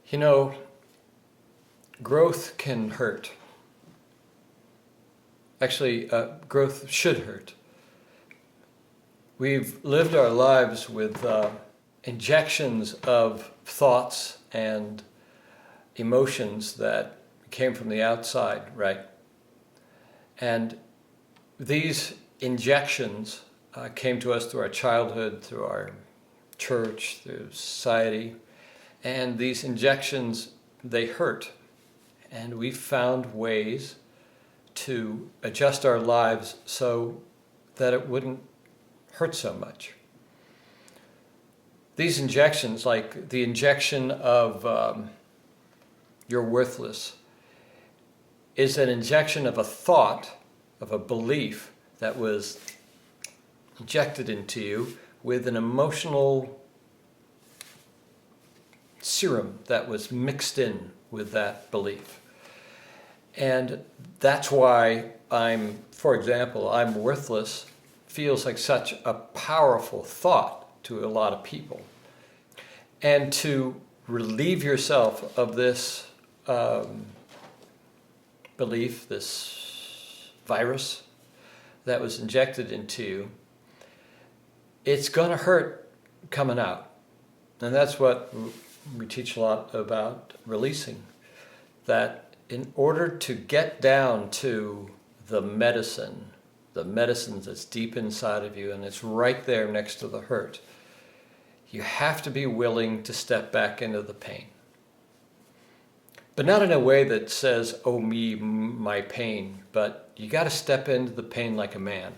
You know, growth can hurt. Actually, growth should hurt. We've lived our lives with injections of thoughts and emotions that came from the outside, right? And these injections came to us through our childhood, through our church, through society. And these injections, they hurt. And we found ways to adjust our lives so that it wouldn't hurt so much. These injections, like the injection of you're worthless, is an injection of a thought, of a belief that was injected into you with an emotional serum that was mixed in with that belief. And that's why for example, I'm worthless feels like such a powerful thought to a lot of people. And to relieve yourself of this belief, this virus that was injected into you, it's going to hurt coming out. And that's what we teach a lot about releasing. That in order to get down to the medicine that's deep inside of you, and it's right there next to the hurt, you have to be willing to step back into the pain. But not in a way that says, oh me, my pain, but you got to step into the pain like a man.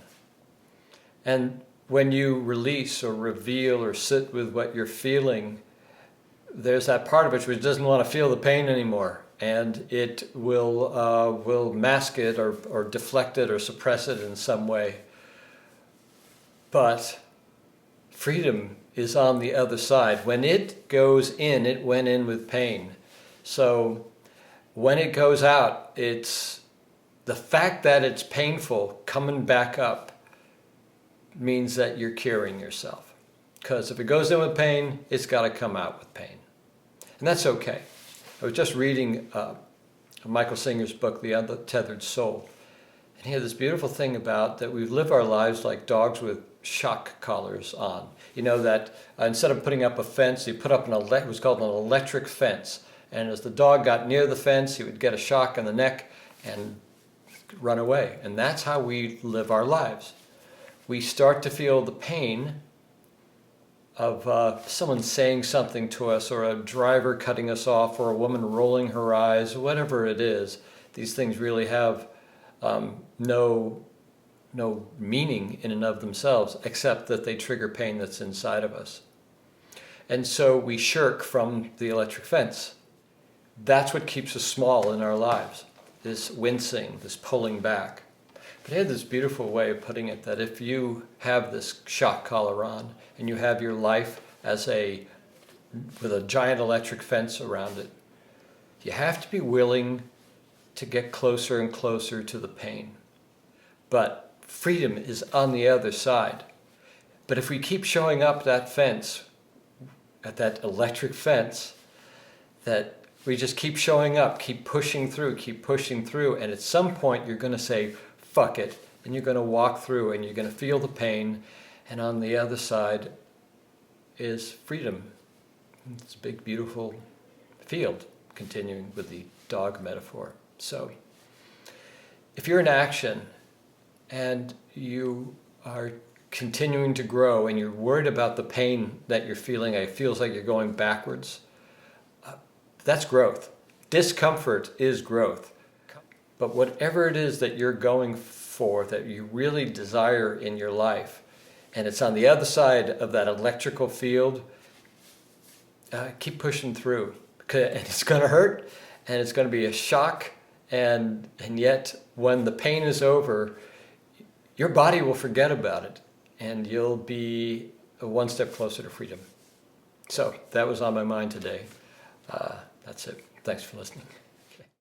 And when you release or reveal or sit with what you're feeling, there's that part of it which doesn't want to feel the pain anymore, and it will mask it or deflect it or suppress it in some way. But freedom is on the other side. When it goes in, it went in with pain. So when it goes out, it's the fact that it's painful coming back up means that you're curing yourself. Because if it goes in with pain, it's got to come out with pain. And that's okay. I was just reading Michael Singer's book, The Tethered Soul. And he had this beautiful thing about that we live our lives like dogs with shock collars on. You know that instead of putting up a fence, he put up it was called an electric fence. And as the dog got near the fence, he would get a shock in the neck and run away. And that's how we live our lives. We start to feel the pain of someone saying something to us, or a driver cutting us off, or a woman rolling her eyes, whatever it is. These things really have no meaning in and of themselves, except that they trigger pain that's inside of us. And so we shirk from the electric fence. That's what keeps us small in our lives, this wincing, this pulling back. But he had this beautiful way of putting it, that if you have this shock collar on and you have your life with a giant electric fence around it, you have to be willing to get closer and closer to the pain. But freedom is on the other side. But if we keep showing up that fence, at that electric fence, that we just keep showing up, keep pushing through, and at some point you're going to say, fuck it, and you're going to walk through and you're going to feel the pain, and on the other side is freedom. It's a big, beautiful field, continuing with the dog metaphor. So if you're in action and you are continuing to grow and you're worried about the pain that you're feeling, it feels like you're going backwards, that's growth. Discomfort is growth. But whatever it is that you're going for, that you really desire in your life, and it's on the other side of that electrical field, keep pushing through. And it's going to hurt, and it's going to be a shock, and yet when the pain is over, your body will forget about it, and you'll be one step closer to freedom. So that was on my mind today. That's it. Thanks for listening.